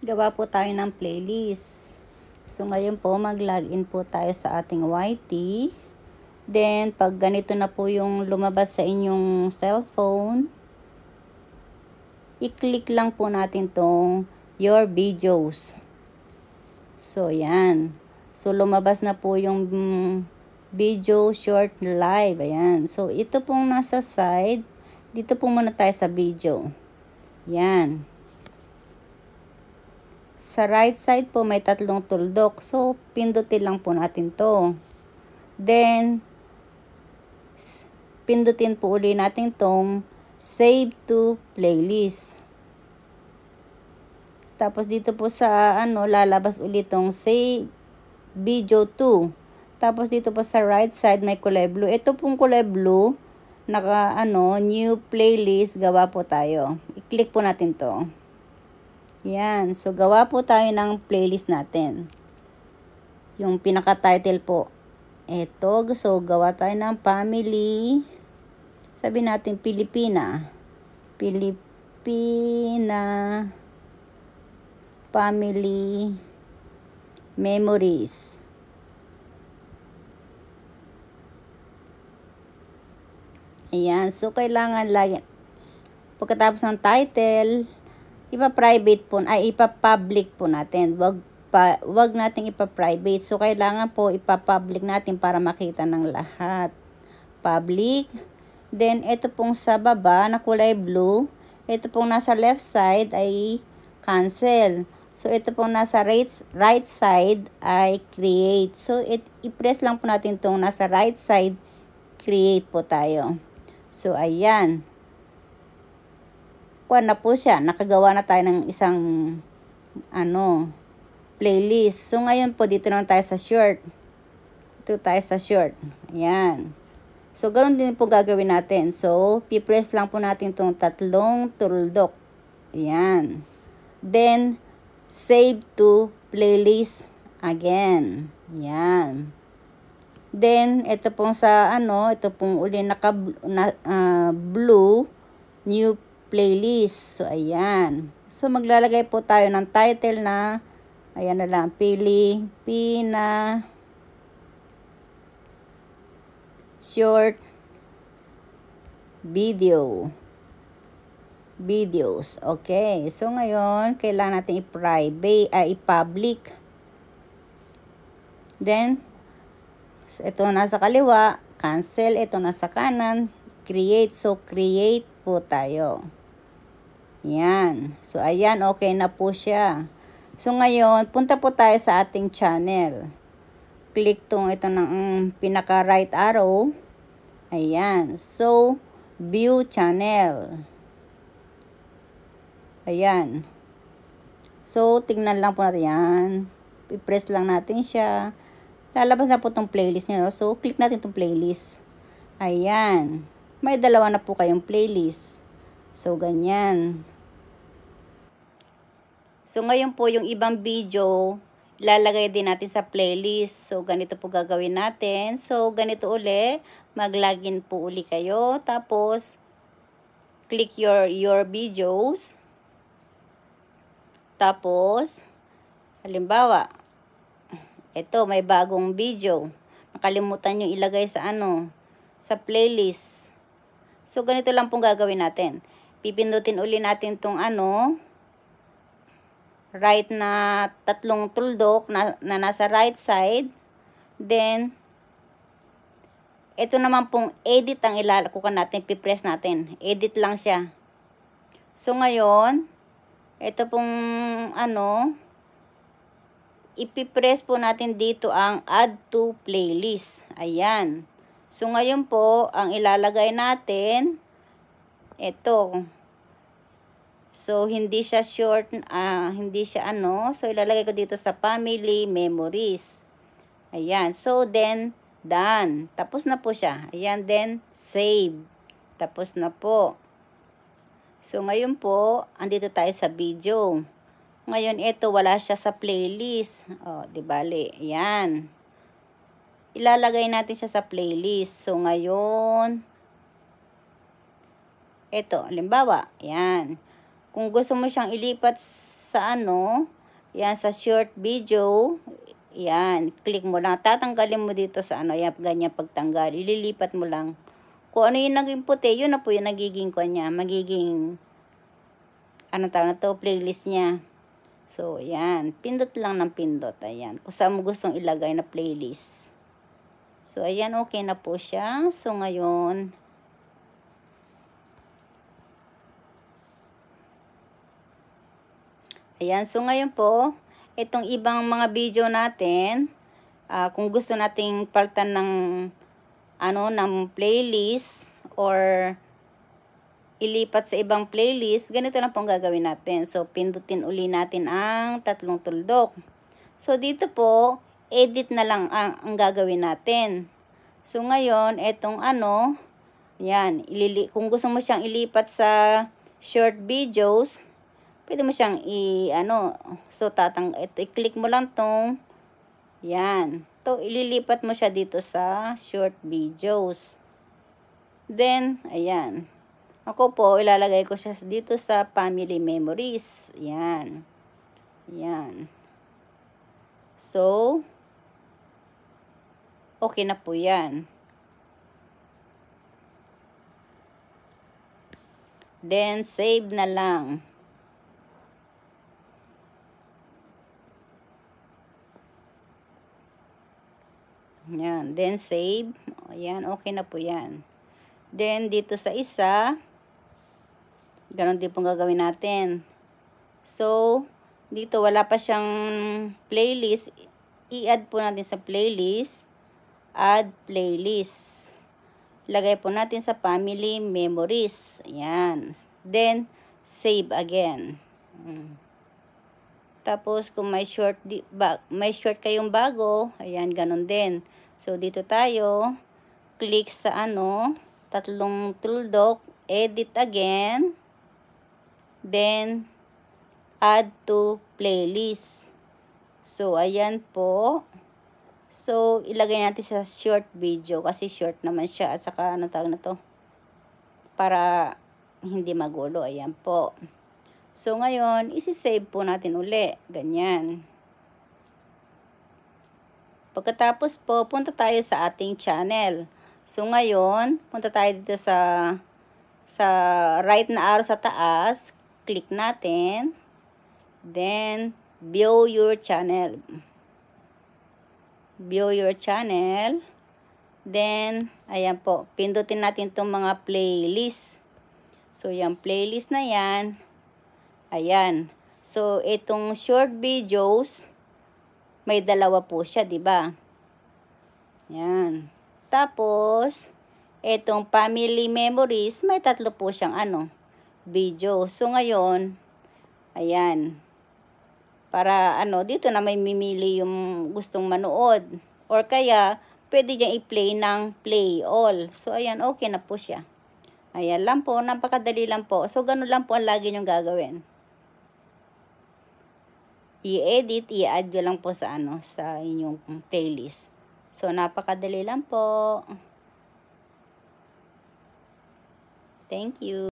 gawa po tayo ng playlist. So ngayon po mag-login po tayo sa ating YT. Then pag ganito na po yung lumabas sa inyong cellphone, i-click lang po natin tong your videos. So yan. So lumabas na po yung video short live. Ayan. So ito pong nasa side, dito po muna tayo sa video. Yan. Sa right side po may tatlong tuldok. So, pindutin lang po natin to. Then, pindutin po uli natin tong save to playlist. Tapos dito po sa lalabas ulit tong save video 2. Tapos dito po sa right side may kulay blue. Ito pong kulay blue, new playlist, gawa po tayo. I-click po natin to. Yan. So, gawa po tayo ng playlist natin. Yung pinaka-title po. Ito. So, gawa tayo ng family. Sabi natin Pilipina. Pilipina Family Memories. Ayan. So, kailangan lagi. Pagkatapos ng title, ipa-private po, ipa-public po natin. Wag nating ipa-private. So, kailangan po ipa-public natin para makita ng lahat. Public. Then, ito pong sa baba na kulay blue. Ito pong nasa left side ay cancel. So, ito pong nasa right side ay create. So, i-press lang po natin itong nasa right side, create po tayo. So, ayan. Kuha na po siya. Nakagawa na tayo ng isang playlist. So, ngayon po, dito naman tayo sa short. Ito tayo sa short. Ayan. So, ganoon din po gagawin natin. So, pipress lang po natin itong tatlong tuldok. Ayan. Then, save to playlist again. Ayan. Then, ito pong sa ito pong uli blue, new playlist. So, ayan. So, maglalagay po tayo ng title na, ayan na lang, Pilipina Short Videos. Okay. So, ngayon, kailangan natin i-public. Then, ito nasa kaliwa, cancel. Ito nasa kanan, create. So, create po tayo. Yan. So, ayan, okay na po siya. So, ngayon, punta po tayo sa ating channel. Click ito ng pinaka right arrow. Ayan. So, view channel. Ayan. So, tingnan lang po natin yan. I-press lang natin siya. Lalabas na po itong playlist nyo. So, click natin itong playlist. Ayan. May dalawa na po kayong playlist. So, ganyan. So, ngayon po yung ibang video, lalagay din natin sa playlist. So, ganito po gagawin natin. So, ganito uli. Mag-login po uli kayo. Tapos, click your videos. Tapos, halimbawa, ito, may bagong video. Nakalimutan nyo ilagay sa sa playlist. So, ganito lang pong gagawin natin. Pipindutin uli natin tong right na tatlong tuldok na nasa right side. Then, ito naman pong edit ang ilalakukan natin. Pipress natin. Edit lang siya. So, ngayon, ito pong ipipress po natin dito ang add to playlist. Ayan. So, ngayon po, ang ilalagay natin, ito. So, hindi siya short, hindi siya So, ilalagay ko dito sa family memories. Ayan. So, then, done. Tapos na po siya. Ayan, then, save. Tapos na po. So, ngayon po, andito tayo sa video. Ngayon, ito, wala siya sa playlist. O, di bale. Ayan. Ilalagay natin siya sa playlist. So, ngayon, ito, halimbawa, ayan. kung gusto mo siyang ilipat sa ano, yan, sa short video, yan, click mo lang. Tatanggalin mo dito sa ano, yan, ganyan pagtanggal. Ililipat mo lang. Kung ano yung naging puti, yun na po yung nagiging kanya, magiging, ano tawag na to, playlist niya. So, yan, pindot lang ng pindot, ayan. Kung saan mo gustong ilagay na playlist. So, ayan, okay na po siya. So, ngayon, ayan, so ngayon po, itong ibang mga video natin, kung gusto nating palitan ng, ng playlist or ilipat sa ibang playlist, ganito lang po ang gagawin natin. So, pindutin uli natin ang tatlong tuldok. So, dito po, edit na lang ang gagawin natin. So, ngayon, itong yan, kung gusto mo siyang ilipat sa short videos, pwede mo siyang so i-click mo lang tong, yan. Ililipat mo siya dito sa short videos. Then, ayan. Ako po, ilalagay ko siya dito sa family memories. Yan. Yan. So, okay na po yan. Then, save na lang. Yan. Then, save. Ayan, okay na po yan. Then, dito sa isa, ganon din pong gagawin natin. So, dito wala pa siyang playlist. I-add po natin sa playlist. Add playlist. Lagay po natin sa family memories. Ayan. Then, save again. Tapos, kung may short kayong bago, ayan, ganon din. So, dito tayo, click sa tatlong tuldok, edit again, then, add to playlist. So, ayan po. So, ilagay natin sa short video, kasi short naman siya, at saka, tawag na to, para hindi magulo, ayan po. So, ngayon, isi-save po natin uli. Ganyan. Pagkatapos po, punta tayo sa ating channel. So, ngayon, punta tayo dito sa right na arrow sa taas. Click natin. Then, view your channel. View your channel. Then, ayan po, pindutin natin itong mga playlist. So, yung playlist na yan, ayan. So, itong short videos, may dalawa po siya, di ba? Yan. Tapos, itong family memories, may tatlo po siyang video. So, ngayon, ayan. Para dito na may mimili yung gustong manood. Or kaya, pwede diyang i-play ng play all. So, ayan, okay na po siya. Ayan lang po, napakadali lang po. So, ganun lang po ang lagi niyong gagawin. I-edit, i-add nyo lang po sa sa inyong playlist. So, napakadali lang po. Thank you.